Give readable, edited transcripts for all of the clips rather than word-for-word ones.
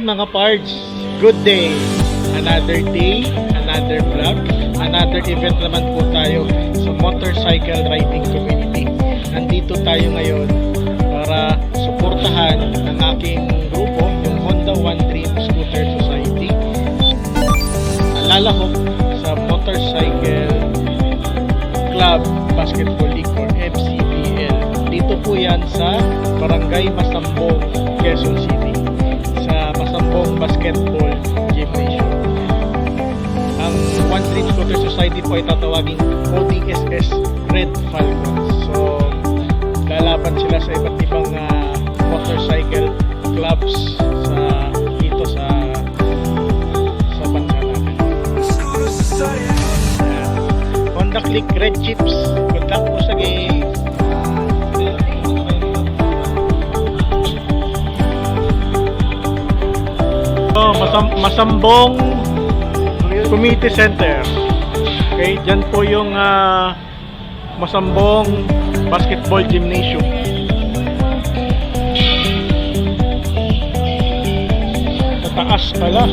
morning mga pards. Good day. Another day, another vlog, another event naman po tayo sa motorcycle riding community. Nandito tayo ngayon para suportahan ang aking grupo, yung Honda One Dream Scooter Society. Lalahok sa Motorcycle Club Basketball League or MCBL. Dito po yan sa Barangay Masambong, Quezon City, sa Masambong Basketball Gymnasium. Ang One Dream Scooter Society po ay tatawaging ODSS Red Falcons. So, lalaban sila sa iba't ibang motorcycle clubs dito sa bansa natin. Honda Click Red Chips. Good luck po sa game. Masambong Community Center. Okay, dyan po yung Masambong Basketball Gymnasium. Sa taas pala.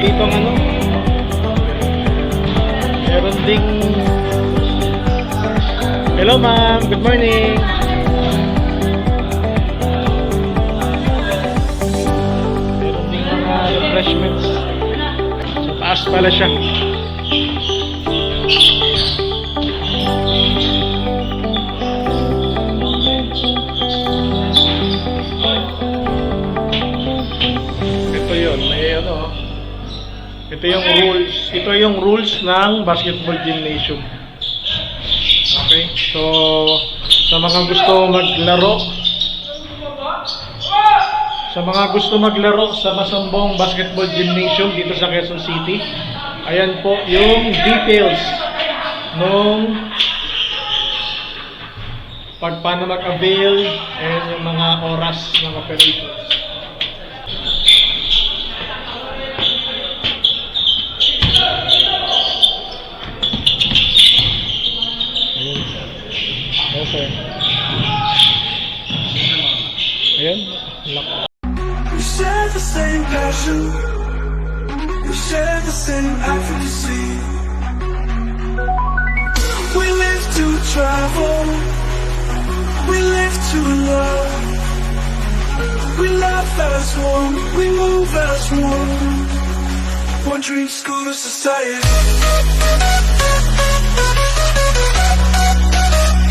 Dito ang meron ding hello ma'am, good morning. Meron ding mga refreshments. Sa taas pala siya. Ito yun, may ito yung rules ng basketball gymnasium. Okay, so sa mga gusto maglaro sa Masambong Basketball Gymnasium dito sa Quezon City, ayan po yung details nung paano mag-avail and yung mga oras ng operations. Okay. Ayan, lock. We share the same passion. We share the same advocacy. We live to travel. We live to love. We laugh as one. We move as one. One Dream Scooter Society.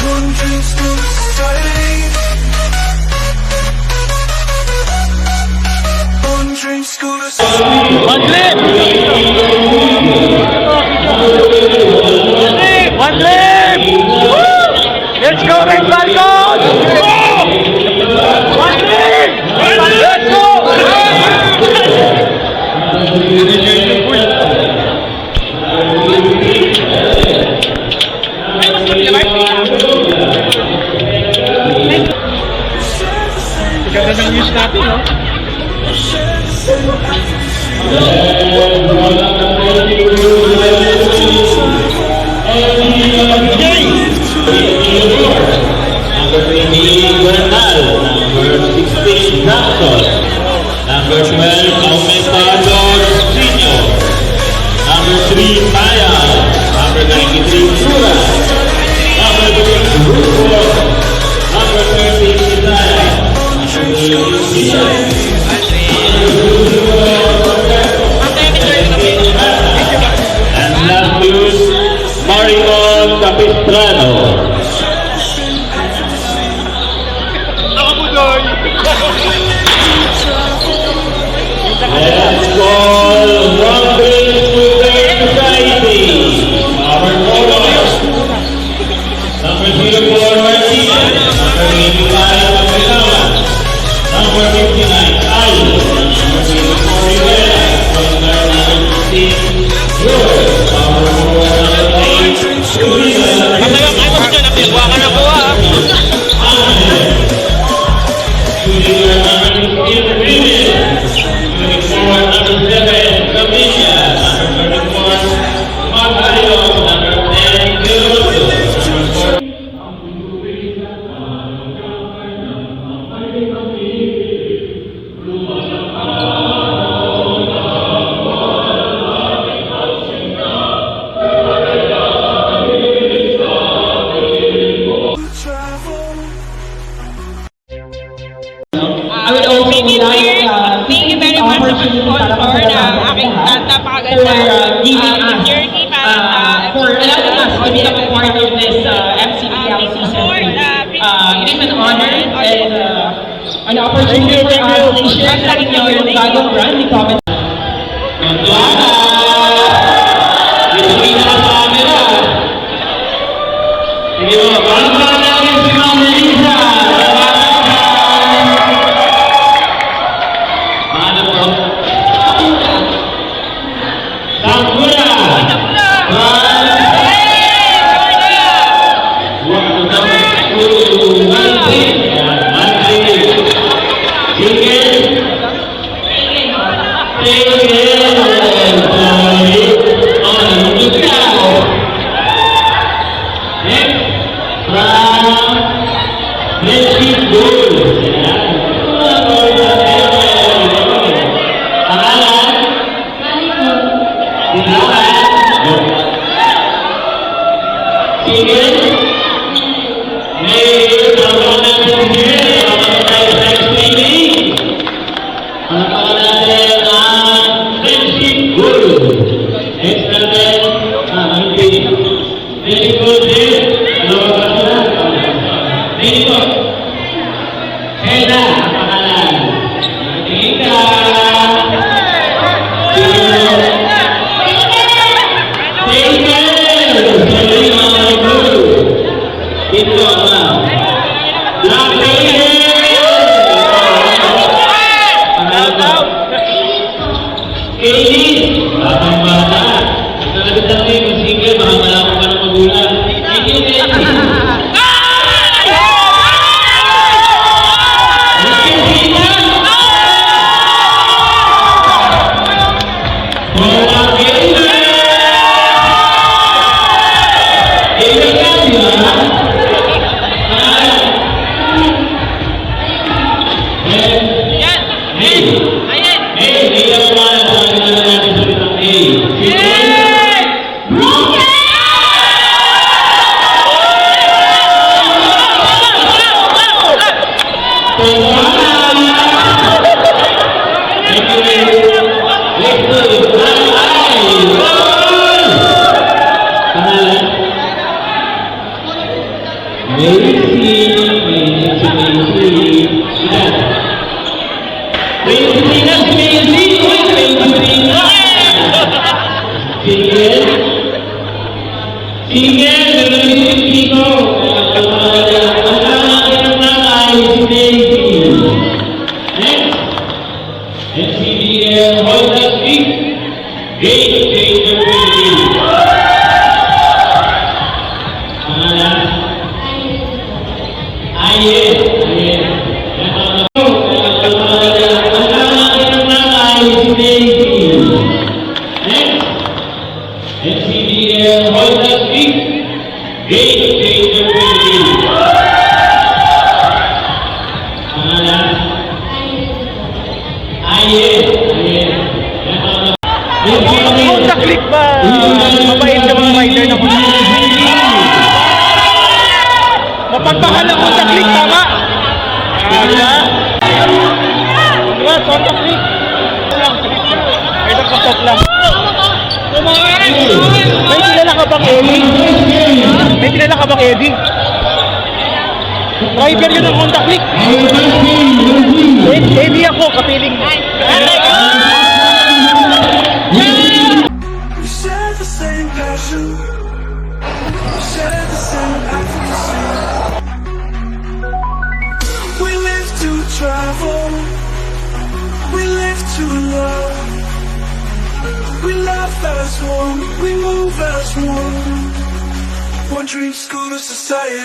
One Dream Scooter Society. One Dream Scooter Society. One Dream! One Dream! Let's go, Red Falcons! One Dream! Let's go! Ganda ng news natin, no? Number 20, Bernal. Number 16, Jackson. Number 12, Aumentado Senior. Number 3, Maya. Number 93, Sura. Number 3, Rupo. Number 30, Sinay. And last is Marimon Capistrano. Let's call One Dream Scooter Society. Our photos. Number 04, Martinez. Number 85, Apelawa. Number 59, Ali. Number 24, Rivera. Number 16, George. Number 4, number 8, Number 7, Camilla. Number 34, sponsor na aking napakaganda journey para sa for allowing us to become a part of this MCBL season 3. It is an honor and an opportunity for us to share sa inyo yung bagong brand ni Comet. Sige mo, palakpakan natin si Ma'am Melissa. Paano po? Sakura! Honda Click ba? Mabait ka mga rider na Honda Click. Mapagmahal ang Honda Click, tama? Diba? Diba, Honda Click. Ito kapag lang. May kilala ka bang Eddie? May kilala ka bang Eddie? Driver yun ng Honda Click. Eddie ako, kapiling mo. We share the same passion. We share the same advocacy. We live to travel. We live to love. We laugh as one. We move as one. One dream school of society.